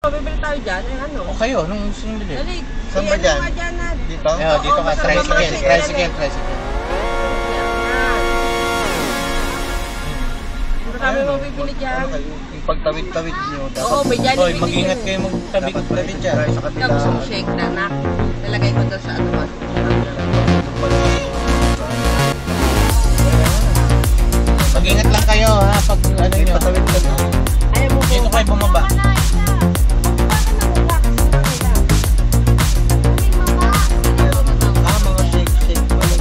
Pabibili tayo dyan, eh ano? O kayo, nung gusto nyo bili? Dali, Saan ba dyan? Dito? Dito ka, tricycle. Hindi kami mabibili dyan. Yung pagtawid-tawid nyo. Oo, may dyan. Hoy, mag-ingat kayo magtabi-tabi dyan. Ikaw gusto mo shake na, nak. Nalagay mo doon sa ano mas. Mag-ingat lang kayo ha, pag ano nyo. Ayaw mo Dito kayo bumaba. Mga shake pala.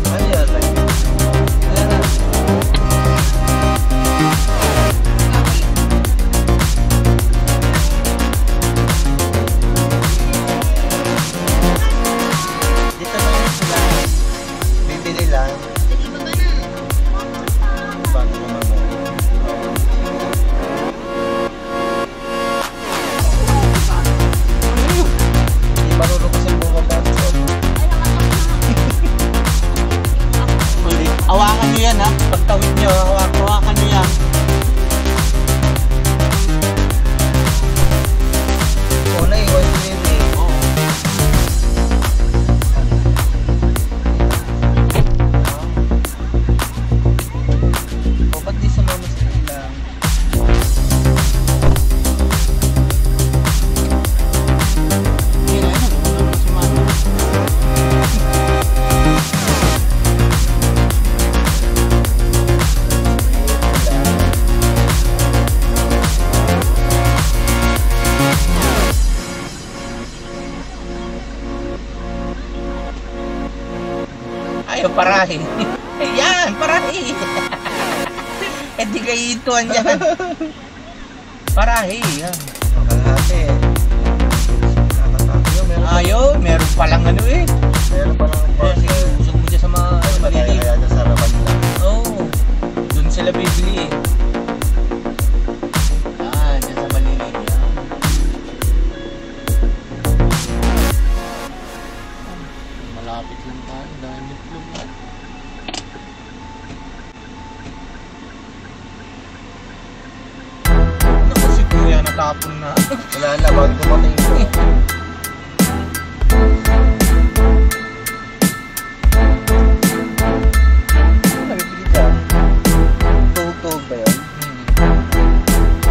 Ano yan? Dito na yun sila. Bibili lang. Bago naman mo. Hindi marunong kasi bumaba. Hawakan nyo yan ha, pagtawid nyo, hawakan nyo yan. Una iwan ko yun eh. O ba't di sa mga street lang? Hindi na yun, ano si Mano. Ayaw parahin. Ayan, parahin. Eh di kayo ituan dyan. Parahin. Yan. Kalahati eh. Nakasama yun. Ayaw, meron palang ano eh. Meron pa lang Sige, usog mo dyan sa mga maliliit. kaya sa sarapan lang. Oo, dun sila bibili eh. Dyan sa maliliit yan. Malapit lang tayo, dahil nitlog na. Naku si Kuya natapon na. Wala na, bago dumating ito. Ano nabibili dyan? Tuhog-tuhog ba yun?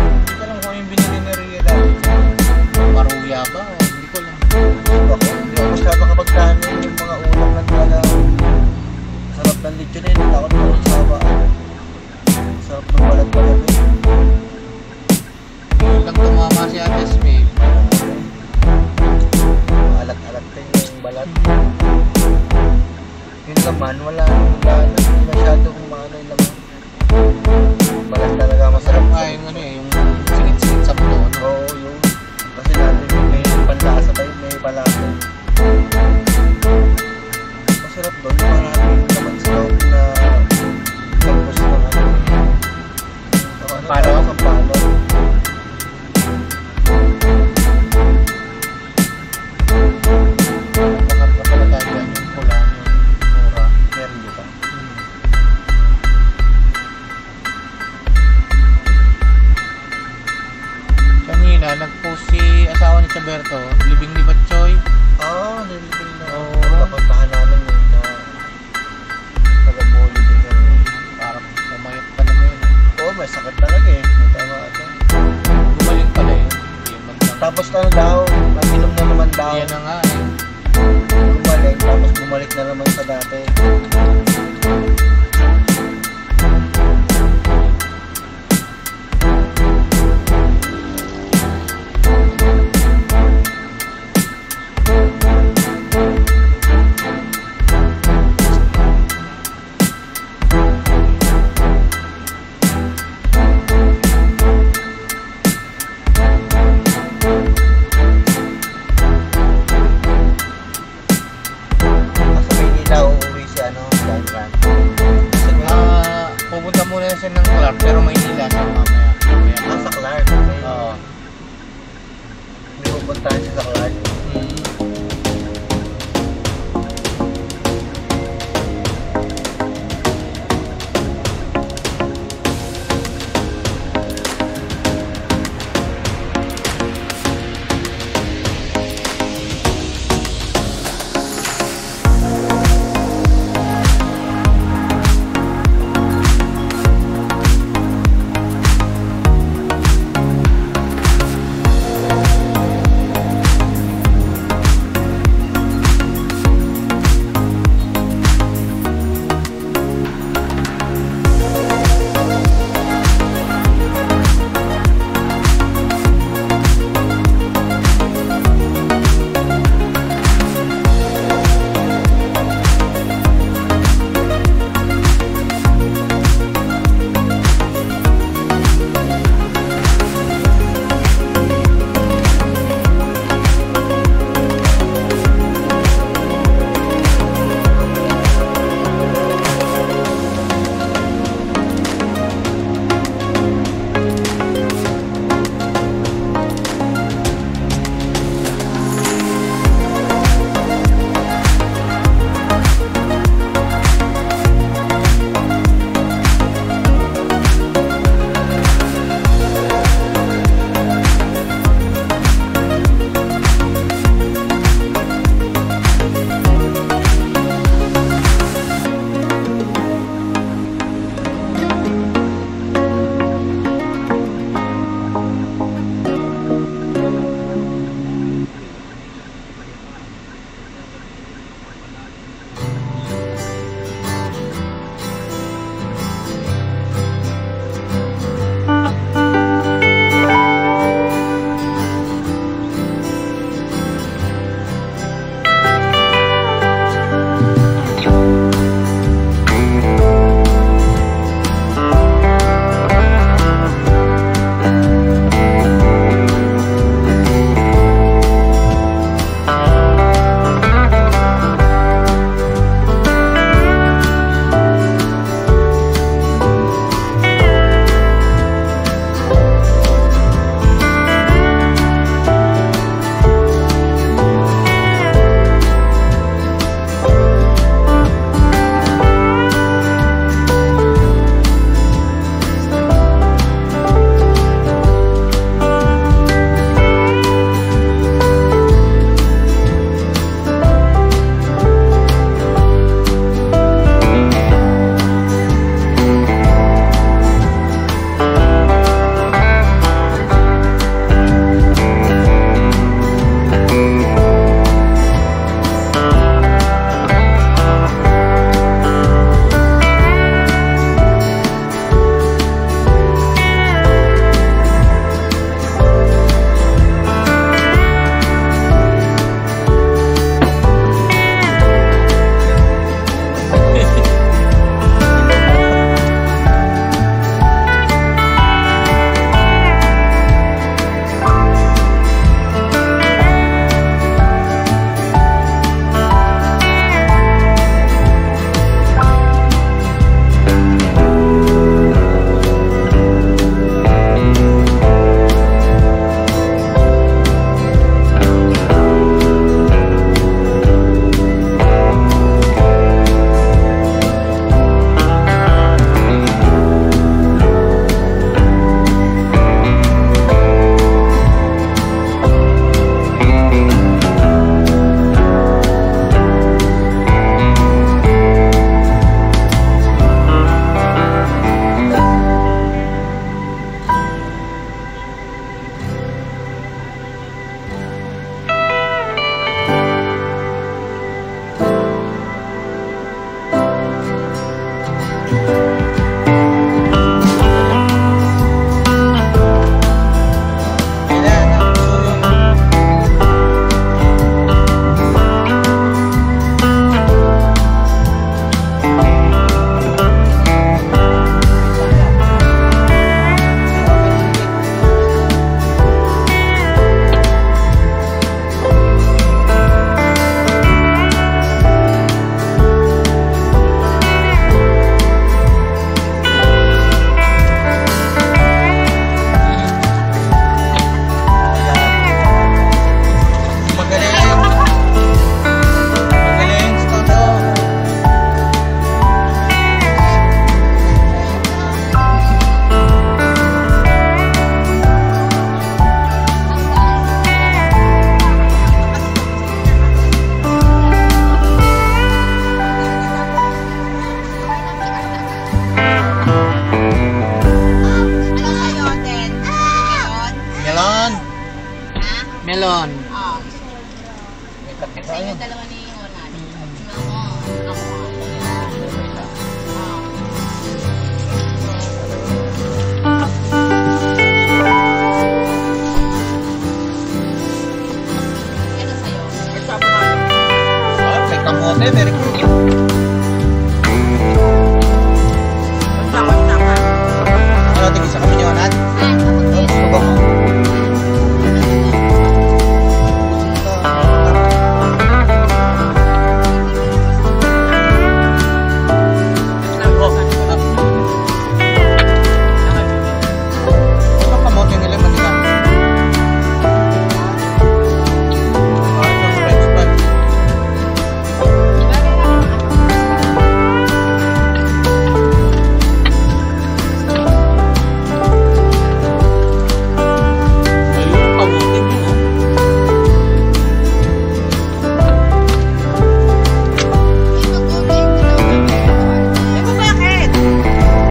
Hindi ko alam kung ano yung binili ni Ria dahil. Maruya ba? Hindi ko alam. Ako, hindi ako masyado kapag kanin yung mga ulam na talaga. Sarap ng lechon eh, takot ko sa saba. Sarap ng balat-balat eh. Lang tumama si Ate Smith. Alat-alat din yung balat. Yung laman, wala hindi masyadong maano yung laman. Balat talaga masarap. Masarap nga yung ano eh, yung singit-singit sa buto. No? Oo, yun. Kasi natin may panlasa ba yun, may palasa. Masarap doon, maraming naman sa loob na tapos ng ano. Palo? Ang palo. Bakit ka pala tayo yan yung pula, yung mura. Meron dito. Kanina, nag-post si asawa ni Chaberto, libing ni Batchoy. Oo, nilibing na. Oo. Napuntahan namin yun na taga-boli din kami. Parang umayot pa naman yun. Oo, may sakit talaga eh. Tama ito. Gumaling pala yun. Yun man lang. Tapos ano daw, mag-inom na naman daw. Yan na nga eh. Gumaling, tapos bumalik na naman sa dati.